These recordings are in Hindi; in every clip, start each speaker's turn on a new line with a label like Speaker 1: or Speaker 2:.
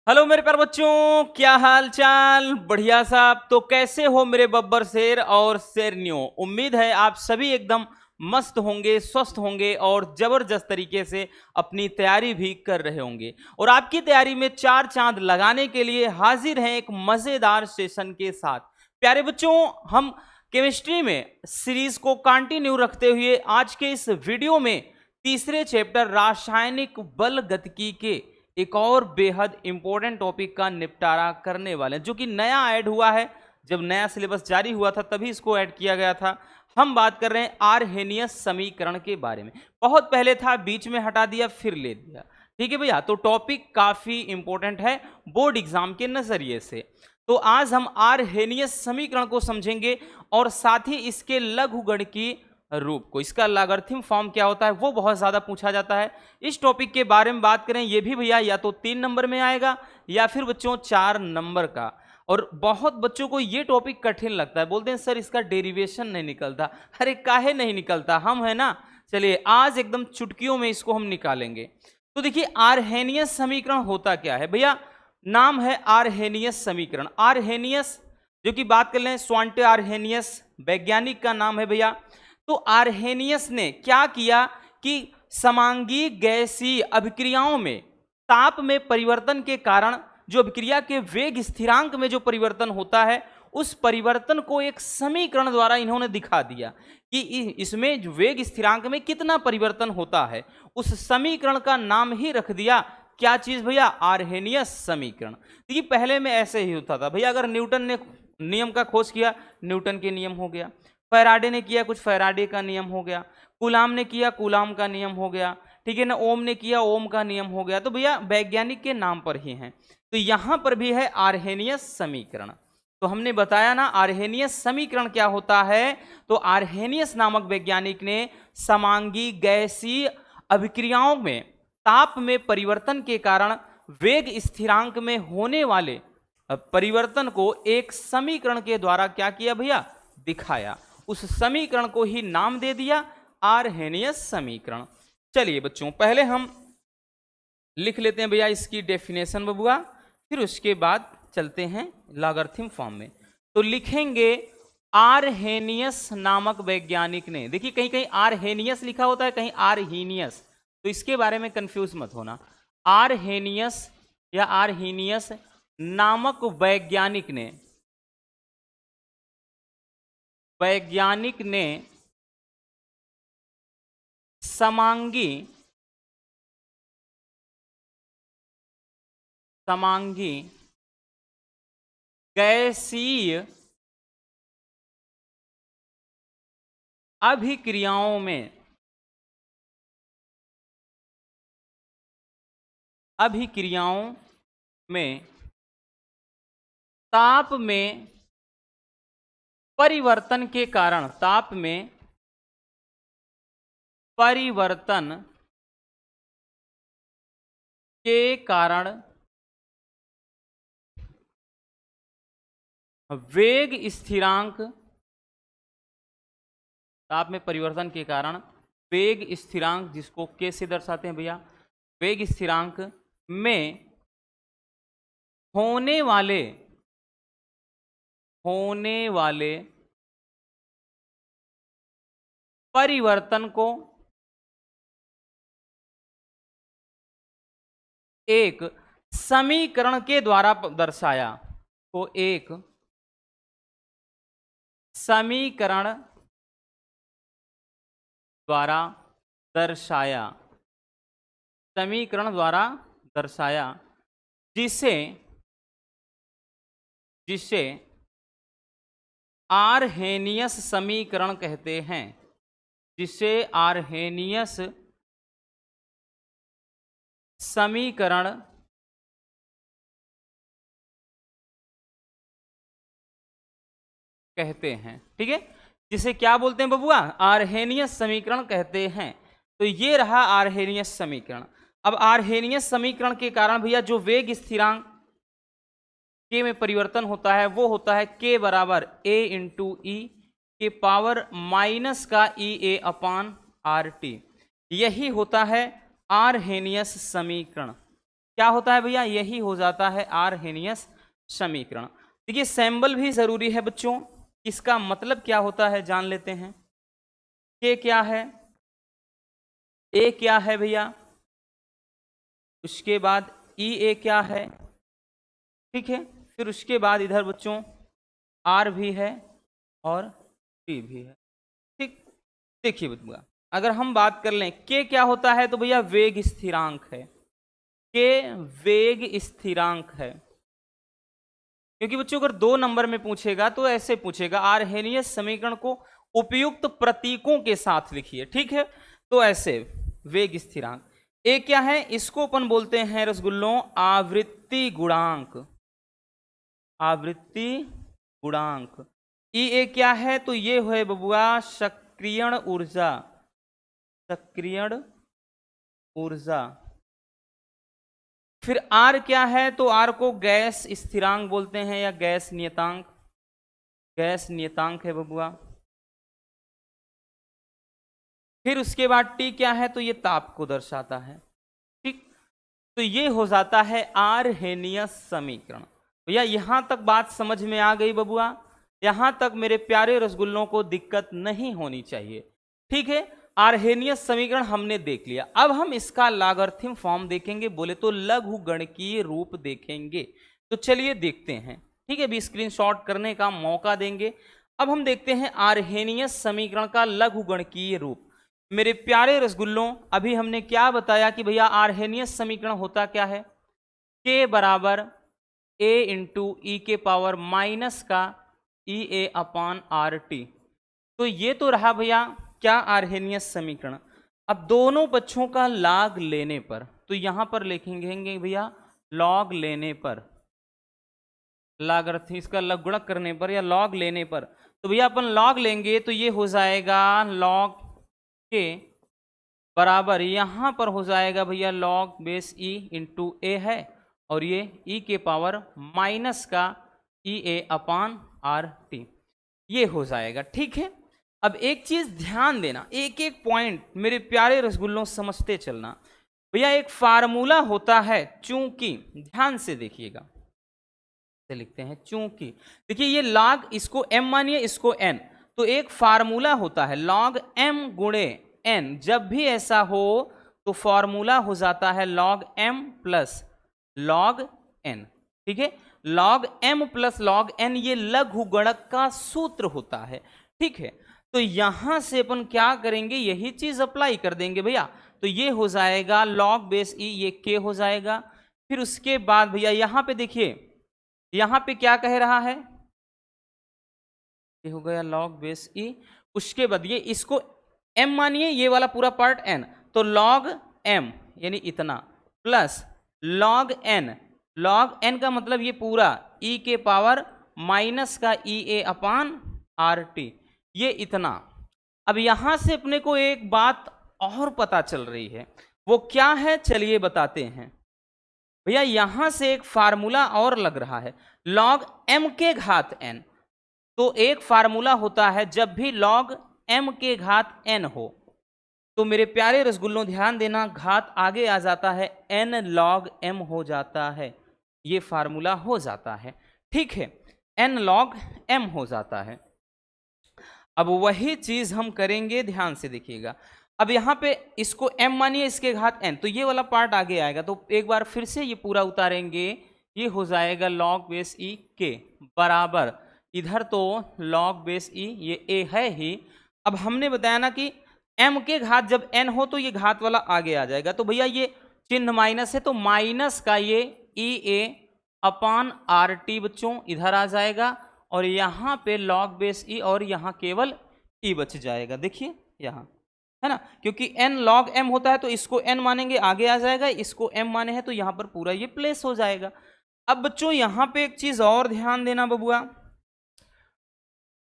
Speaker 1: हेलो मेरे प्यारे बच्चों, क्या हाल चाल। बढ़िया साहब। तो कैसे हो मेरे बब्बर शेर और शेरनियों। उम्मीद है आप सभी एकदम मस्त होंगे, स्वस्थ होंगे और जबरदस्त तरीके से अपनी तैयारी भी कर रहे होंगे। और आपकी तैयारी में चार चांद लगाने के लिए हाजिर हैं एक मजेदार सेशन के साथ। प्यारे बच्चों, हम केमिस्ट्री में सीरीज को कंटिन्यू रखते हुए आज के इस वीडियो में तीसरे चैप्टर रासायनिक बल गतिकी के एक और बेहद इंपॉर्टेंट टॉपिक का निपटारा करने वाले हैं, जो कि नया ऐड हुआ है। जब नया सिलेबस जारी हुआ था तभी इसको ऐड किया गया था। हम बात कर रहे हैं आर्हेनियस समीकरण के बारे में। बहुत पहले था, बीच में हटा दिया, फिर ले दिया। ठीक है भैया, तो टॉपिक काफी इंपॉर्टेंट है बोर्ड एग्जाम के नजरिए से। तो आज हम आर्हेनियस समीकरण को समझेंगे और साथ ही इसके लघुगणकीय रूप को, इसका लॉगरिथम फॉर्म क्या होता है वो बहुत ज्यादा पूछा जाता है। इस टॉपिक के बारे में बात करें, ये भी भैया या तो 3 नंबर में आएगा या फिर बच्चों 4 नंबर का। और बहुत बच्चों को ये टॉपिक कठिन लगता है, बोलते हैं सर इसका डेरिवेशन नहीं निकलता। अरे काहे नहीं निकलता, हम है ना। चलिए आज एकदम चुटकियों में इसको हम निकालेंगे। तो देखिए आर्हेनियस समीकरण होता क्या है भैया। नाम है आर्हेनियस समीकरण। आर्हेनियस जो कि बात कर लें, स्वांटे आर्हेनियस वैज्ञानिक का नाम है भैया। तो आर्हेनियस ने क्या किया कि समांगी गैसीय अभिक्रियाओं में ताप में परिवर्तन के कारण जो अभिक्रिया के वेग स्थिरांक में जो परिवर्तन होता है, उस परिवर्तन को एक समीकरण द्वारा इन्होंने दिखा दिया कि इसमें वेग स्थिरांक में कितना परिवर्तन होता है। उस समीकरण का नाम ही रख दिया क्या चीज भैया, आर्हेनियस समीकरण। देखिए पहले में ऐसे ही होता था भैया, अगर न्यूटन ने नियम का खोज किया, न्यूटन के नियम हो गया। फैराडे ने किया, कुछ फैराडे का नियम हो गया। कूलाम ने किया, कूलाम का नियम हो गया। ठीक है ना। ओम ने किया, ओम का नियम हो गया। तो भैया वैज्ञानिक के नाम पर ही हैं। तो यहां पर भी है आर्हेनियस समीकरण। तो हमने बताया ना आर्हेनियस समीकरण क्या होता है। तो आर्हेनियस नामक वैज्ञानिक ने समांगी गैसीय अभिक्रियाओं में ताप में परिवर्तन के कारण वेग स्थिरांक में होने वाले परिवर्तन को एक समीकरण के द्वारा क्या किया भैया, दिखाया। उस समीकरण को ही नाम दे दिया आर्हेनियस समीकरण। चलिए बच्चों, पहले हम लिख लेते हैं भैया इसकी डेफिनेशन बबुआ, फिर उसके बाद चलते हैं लॉगरिथम फॉर्म में। तो लिखेंगे आर्हेनियस नामक वैज्ञानिक ने, देखिए कहीं कहीं आर्हेनियस लिखा होता है, कहीं आर्हीनियस, तो इसके बारे में कंफ्यूज मत होना। आर्हेनियस या आर्हीनियस नामक वैज्ञानिक ने समांगी गैसीय अभिक्रियाओं में ताप में परिवर्तन के कारण वेग स्थिरांक, ताप में परिवर्तन के कारण वेग स्थिरांक, जिसको के से दर्शाते हैं भैया, वेग स्थिरांक में होने वाले परिवर्तन को एक समीकरण के द्वारा दर्शाया। को एक समीकरण द्वारा दर्शाया, जिसे आर्हेनियस समीकरण कहते हैं। जिसे आर्हेनियस समीकरण कहते हैं। ठीक है, जिसे क्या बोलते हैं बबुआ, आर्हेनियस समीकरण कहते हैं। तो ये रहा आर्हेनियस समीकरण। अब आर्हेनियस समीकरण के कारण भैया जो वेग स्थिरांक के में परिवर्तन होता है वो होता है के बराबर ए इंटू ई के पावर माइनस का ई ए अपान आर टी। यही होता है आर्हेनियस समीकरण। क्या होता है भैया, यही हो जाता है आर्हेनियस समीकरण। देखिए सैम्बल भी जरूरी है बच्चों, इसका मतलब क्या होता है जान लेते हैं। के क्या है, ए क्या है भैया, उसके बाद ई ए क्या है, ठीक है, फिर उसके बाद इधर बच्चों आर भी है और टी भी है, ठीक। देखिए बच्चों अगर हम बात कर लें के क्या होता है, तो भैया वेग स्थिरांक है, के वेग स्थिरांक है। क्योंकि बच्चों अगर 2 नंबर में पूछेगा तो ऐसे पूछेगा, आर्हेनियस समीकरण को उपयुक्त प्रतीकों के साथ लिखिए, ठीक है, तो ऐसे वेग स्थिरांक। ए क्या है, इसको अपन बोलते हैं रसगुल्लों आवृत्ति गुणांक, आवृत्ति गुणांक। ई ए क्या है, तो ये है बबुआ सक्रियण ऊर्जा, सक्रियण ऊर्जा। फिर आर क्या है, तो आर को गैस स्थिरांक बोलते हैं या गैस नियतांक, गैस नियतांक है बबुआ। फिर उसके बाद टी क्या है, तो ये ताप को दर्शाता है, ठीक। तो ये हो जाता है आर्हेनियस समीकरण। भैया यहां तक बात समझ में आ गई बबुआ, यहां तक मेरे प्यारे रसगुल्लों को दिक्कत नहीं होनी चाहिए, ठीक है। आर्हेनियस समीकरण हमने देख लिया, अब हम इसका लॉगरिथम फॉर्म देखेंगे, बोले तो लघुगणकीय रूप देखेंगे। तो चलिए देखते हैं, ठीक है, अभी स्क्रीनशॉट करने का मौका देंगे। अब हम देखते हैं आर्हेनियस समीकरण का लघुगणकीय रूप। मेरे प्यारे रसगुल्लों अभी हमने क्या बताया कि भैया आर्हेनियस समीकरण होता क्या है, के बराबर ए इंटू ई के पावर माइनस का ई ए अपान आर टी। तो ये तो रहा भैया क्या आर्हेनियस समीकरण। अब दोनों पक्षों का लॉग लेने पर, तो यहां पर लिखेंगे भैया लॉग लेने पर, लॉगरिथम इसका लघुगणक करने पर या लॉग लेने पर, तो भैया अपन लॉग लेंगे तो ये हो जाएगा लॉग के बराबर यहां पर हो जाएगा भैया लॉग बेस ई इंटू ए है, और ये ई के पावर माइनस का ई ए अपान आर टी, ये हो जाएगा, ठीक है। अब एक चीज ध्यान देना, एक एक पॉइंट मेरे प्यारे रसगुल्लों समझते चलना। भैया एक फार्मूला होता है चूंकि, ध्यान से देखिएगा, से लिखते हैं चूंकि, देखिए ये लॉग, इसको m मानिए इसको n, तो एक फार्मूला होता है log m गुणे n, जब भी ऐसा हो तो फॉर्मूला हो जाता है log m plus log n, ठीक है। log m plus log n ये लघुगणक का सूत्र होता है, ठीक है। तो यहां से अपन क्या करेंगे, यही चीज अप्लाई कर देंगे भैया, तो ये हो जाएगा log बेस e, ये k हो जाएगा। फिर उसके बाद भैया यहां पे देखिए, यहां पे क्या कह रहा है, ये हो गया log बेस e, उसके बाद ये इसको m मानिए, ये वाला पूरा पार्ट n, तो log m यानी इतना plus log n, log n का मतलब ये पूरा e के पावर माइनस का ई ए अपान आर टी, ये इतना। अब यहां से अपने को एक बात और पता चल रही है, वो क्या है चलिए बताते हैं। भैया यहां से एक फार्मूला और लग रहा है, log m के घात n, तो एक फार्मूला होता है जब भी log m के घात n हो, तो मेरे प्यारे रसगुल्लों ध्यान देना, घात आगे आ जाता है n log m हो जाता है, ये फार्मूला हो जाता है, ठीक है, n log m हो जाता है। अब वही चीज हम करेंगे, ध्यान से देखिएगा। अब यहां पे इसको m मानिए इसके घात n, तो ये वाला पार्ट आगे आएगा, तो एक बार फिर से ये पूरा उतारेंगे, ये हो जाएगा log बेस e के बराबर, इधर तो log बेस e ये a है ही। अब हमने बताया ना कि m के घात जब n हो तो ये घात वाला आगे आ जाएगा, तो भैया ये चिन्ह माइनस है, तो माइनस का ये ई ए अपान आर टी बच्चों इधर आ जाएगा, और यहां पे log बेस e और यहां केवल e बच जाएगा, देखिए यहां है ना, क्योंकि n log m होता है तो इसको n मानेंगे आगे आ जाएगा, इसको m माने हैं तो यहां पर पूरा ये प्लेस हो जाएगा। अब बच्चों यहां पे एक चीज और ध्यान देना बबुआ,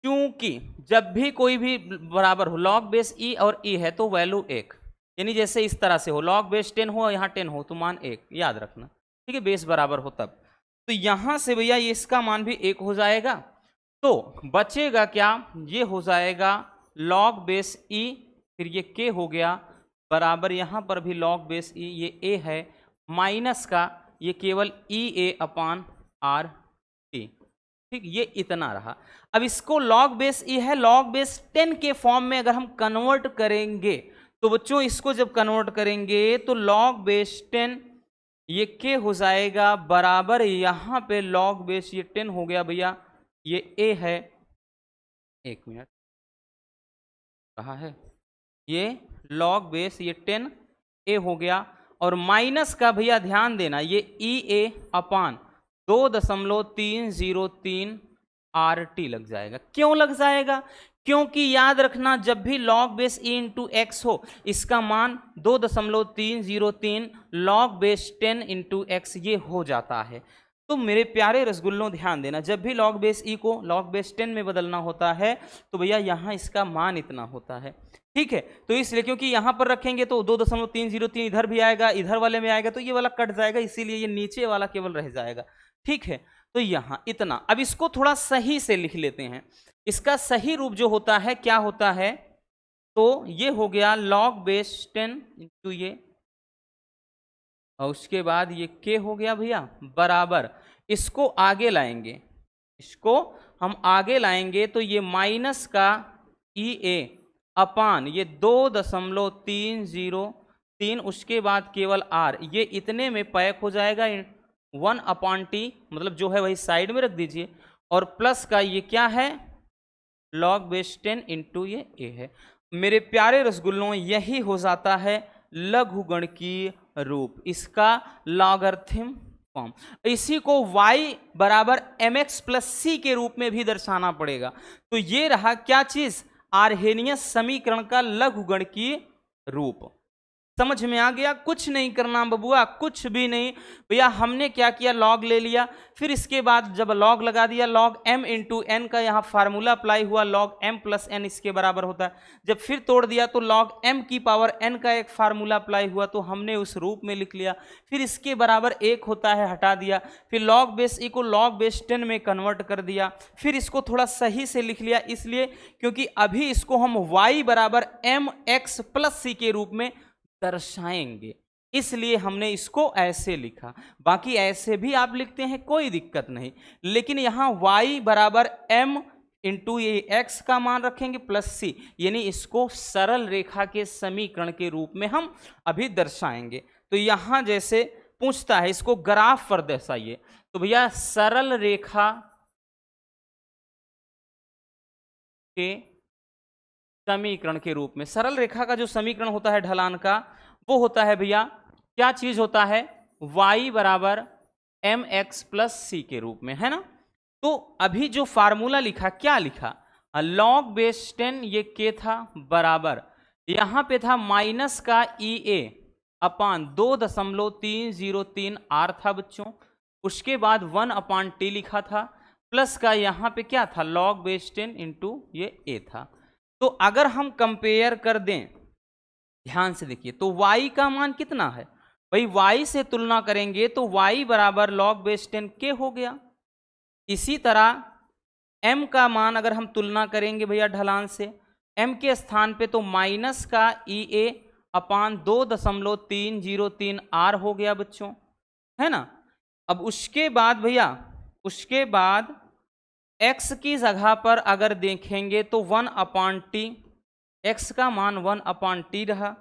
Speaker 1: क्योंकि जब भी कोई भी बराबर हो log बेस e और e है तो वैल्यू 1, यानी जैसे इस तरह से हो log बेस 10 हो यहाँ 10 हो तो मान 1, याद रखना, ठीक है, बेस बराबर हो तब, तो यहां से भैया ये इसका मान भी 1 हो जाएगा, तो बचेगा क्या, ये हो जाएगा log बेस e, फिर ये k हो गया बराबर, यहां पर भी log बेस e ये a है माइनस का ये केवल ई ए अपान आर टी, ठीक, ये इतना रहा। अब इसको लॉग बेस ई है, लॉग बेस 10 के फॉर्म में अगर हम कन्वर्ट करेंगे तो बच्चों इसको जब कन्वर्ट करेंगे तो लॉग बेस 10 ये के हो जाएगा बराबर, यहां पे लॉग बेस ये 10 हो गया भैया, ये ए है, एक मिनट कहा है, ये लॉग बेस ये 10 ए हो गया, और माइनस का भैया ध्यान देना ये ई ए अपान 2.303 आर टी लग जाएगा। क्यों लग जाएगा? क्योंकि याद रखना जब भी log base E into x हो इसका मान 2.303 लॉग बेस 10 इंटू एक्स ये हो जाता है। तो मेरे प्यारे रसगुल्लों ध्यान देना, जब भी लॉग बेस ई को लॉग बेस 10 में बदलना होता है तो भैया यहाँ इसका मान इतना होता है, ठीक है। तो इसलिए क्योंकि यहाँ पर रखेंगे तो 2.303 इधर भी आएगा, इधर वाले में आएगा, तो ये वाला कट जाएगा, इसीलिए ये नीचे वाला केवल रह जाएगा, ठीक है। तो यहाँ इतना, अब इसको थोड़ा सही से लिख लेते हैं। इसका सही रूप जो होता है क्या होता है, तो ये हो गया लॉग बेस 10 इंटू ये, और उसके बाद ये के हो गया भैया बराबर, इसको आगे लाएंगे, इसको हम आगे लाएंगे तो ये माइनस का ई ए अपान ये 2.303, उसके बाद केवल आर, ये इतने में पैक हो जाएगा 1/t, मतलब जो है वही साइड में रख दीजिए, और प्लस का ये क्या है लॉग बेस 10 इंटू ये ए है। मेरे प्यारे रसगुल्लों यही हो जाता है लघुगणकीय रूप, इसका लॉगरिथम फॉर्म। इसी को y बराबर mx प्लस सी के रूप में भी दर्शाना पड़ेगा। तो ये रहा क्या चीज, आर्हेनियस समीकरण का लघुगणकीय रूप। समझ में आ गया? कुछ नहीं करना बबुआ, कुछ भी नहीं भैया। हमने क्या किया, लॉग ले लिया, फिर इसके बाद जब लॉग लगा दिया, लॉग m इंटू एन का यहाँ फार्मूला अप्लाई हुआ, लॉग m प्लस एन इसके बराबर होता है। जब फिर तोड़ दिया तो लॉग m की पावर n का एक फार्मूला अप्लाई हुआ, तो हमने उस रूप में लिख लिया। फिर इसके बराबर 1 होता है, हटा दिया। फिर लॉग बेस ई को लॉग बेस 10 में कन्वर्ट कर दिया। फिर इसको थोड़ा सही से लिख लिया, इसलिए क्योंकि अभी इसको हम y बराबर mx प्लस सी के रूप में दर्शाएंगे, इसलिए हमने इसको ऐसे लिखा। बाकी ऐसे भी आप लिखते हैं, कोई दिक्कत नहीं, लेकिन यहाँ y बराबर m इंटू ये x का मान रखेंगे प्लस c, यानी इसको सरल रेखा के समीकरण के रूप में हम अभी दर्शाएंगे। तो यहाँ जैसे पूछता है इसको ग्राफ पर दर्शाइए, तो भैया सरल रेखा के समीकरण के रूप में, सरल रेखा का जो समीकरण होता है ढलान का, वो होता है भैया क्या चीज होता है, y बराबर mx प्लस सी के रूप में, है ना। तो अभी जो फार्मूला लिखा, क्या लिखा, लॉग बेस 10 ये के था बराबर, यहां पे था माइनस का ई ए अपान 2.303 आर था बच्चों, उसके बाद 1/t लिखा था, प्लस का यहाँ पे क्या था लॉग बेस 10 इंटू ये ए था। तो अगर हम कंपेयर कर दें, ध्यान से देखिए, तो y का मान कितना है भाई, y से तुलना करेंगे तो y बराबर लॉग बेस 10 के हो गया। इसी तरह m का मान अगर हम तुलना करेंगे भैया ढलान से, m के स्थान पे तो माइनस का ई ए अपान 2.303 आर हो गया बच्चों, है ना। अब उसके बाद भैया, उसके बाद x की जगह पर अगर देखेंगे तो 1/t, x का मान 1/t रहा।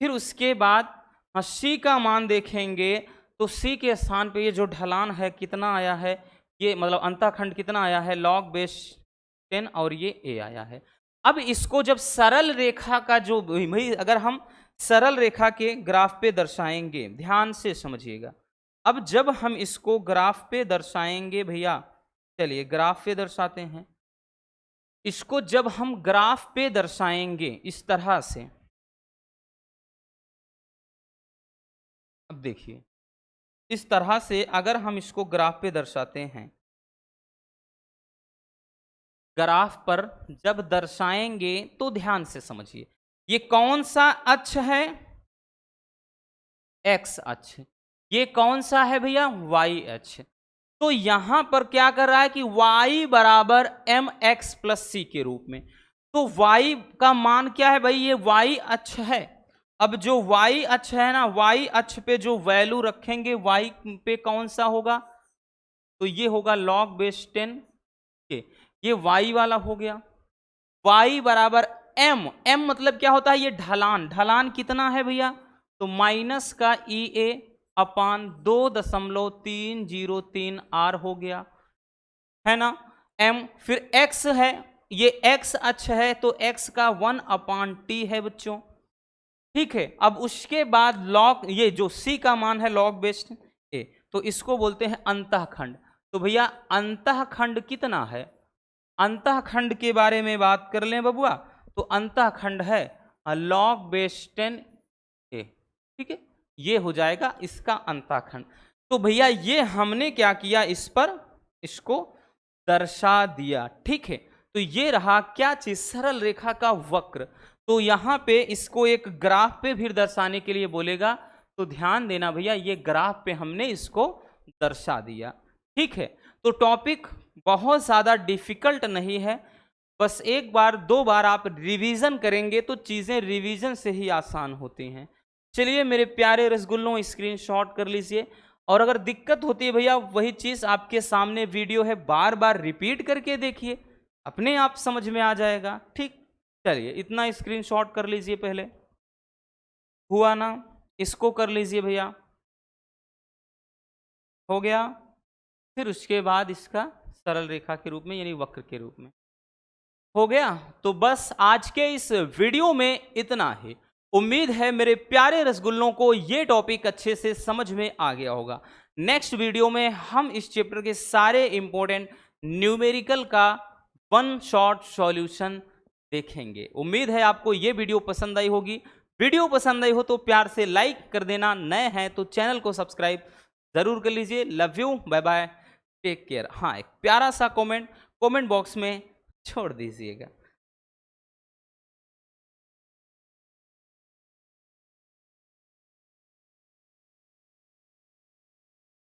Speaker 1: फिर उसके बाद c का मान देखेंगे तो c के स्थान पे ये जो ढलान है कितना आया है, ये मतलब अंतःखंड कितना आया है लॉग बेस 10, और ये a आया है। अब इसको जब सरल रेखा का जो भाई, अगर हम सरल रेखा के ग्राफ पे दर्शाएंगे, ध्यान से समझिएगा, अब जब हम इसको ग्राफ पे दर्शाएंगे भैया, चलिए ग्राफ पे दर्शाते हैं इसको। जब हम ग्राफ पे दर्शाएंगे इस तरह से, अब देखिए इस तरह से अगर हम इसको ग्राफ पे दर्शाते हैं, ग्राफ पर जब दर्शाएंगे तो ध्यान से समझिए, ये कौन सा अक्ष है, x अक्ष, ये कौन सा है भैया, y अक्ष। तो यहां पर क्या कर रहा है कि y बराबर mx प्लस सी के रूप में, तो y का मान क्या है भाई, ये y अक्ष है। अब जो y अक्ष है ना, y अक्ष पे जो वैल्यू रखेंगे y पे कौन सा होगा, तो ये होगा log बेस 10 के, ये y वाला हो गया। y बराबर m, m मतलब क्या होता है, ये ढलान, ढलान कितना है भैया, तो माइनस का EA अपान 2.303 R हो गया, है ना। m फिर x है, ये x अक्ष है तो x का 1/t है बच्चों, ठीक है। अब उसके बाद लॉग, ये जो c का मान है लॉग बेस a, तो इसको बोलते हैं अंतःखंड। तो भैया अंतःखंड कितना है, अंतःखंड के बारे में बात कर लें बबुआ, तो अंतःखंड है लॉग बेस 10a, ठीक है, ये हो जाएगा इसका अंतःखंड। तो भैया ये हमने क्या किया, इस पर इसको दर्शा दिया, ठीक है। तो ये रहा क्या चीज, सरल रेखा का वक्र। तो यहां पे इसको एक ग्राफ पे भी दर्शाने के लिए बोलेगा, तो ध्यान देना भैया, ये ग्राफ पे हमने इसको दर्शा दिया, ठीक है। तो टॉपिक बहुत ज्यादा डिफिकल्ट नहीं है, बस एक बार दो बार आप रिवीजन करेंगे तो चीजें रिवीजन से ही आसान होती हैं। चलिए मेरे प्यारे रसगुल्लों, स्क्रीनशॉट कर लीजिए, और अगर दिक्कत होती है भैया, वही चीज आपके सामने वीडियो है, बार बार रिपीट करके देखिए, अपने आप समझ में आ जाएगा, ठीक। चलिए इतना स्क्रीनशॉट कर लीजिए, पहले हुआ ना, इसको कर लीजिए भैया, हो गया। फिर उसके बाद इसका सरल रेखा के रूप में यानी वक्र के रूप में हो गया। तो बस आज के इस वीडियो में इतना ही। उम्मीद है मेरे प्यारे रसगुल्लों को ये टॉपिक अच्छे से समझ में आ गया होगा। नेक्स्ट वीडियो में हम इस चैप्टर के सारे इंपॉर्टेंट न्यूमेरिकल का वन शॉट सॉल्यूशन देखेंगे। उम्मीद है आपको ये वीडियो पसंद आई होगी। वीडियो पसंद आई हो तो प्यार से लाइक कर देना, नए हैं तो चैनल को सब्सक्राइब जरूर कर लीजिए। Love you, bye bye, take care. हाँ, एक प्यारा सा कमेंट बॉक्स में छोड़ दीजिएगा।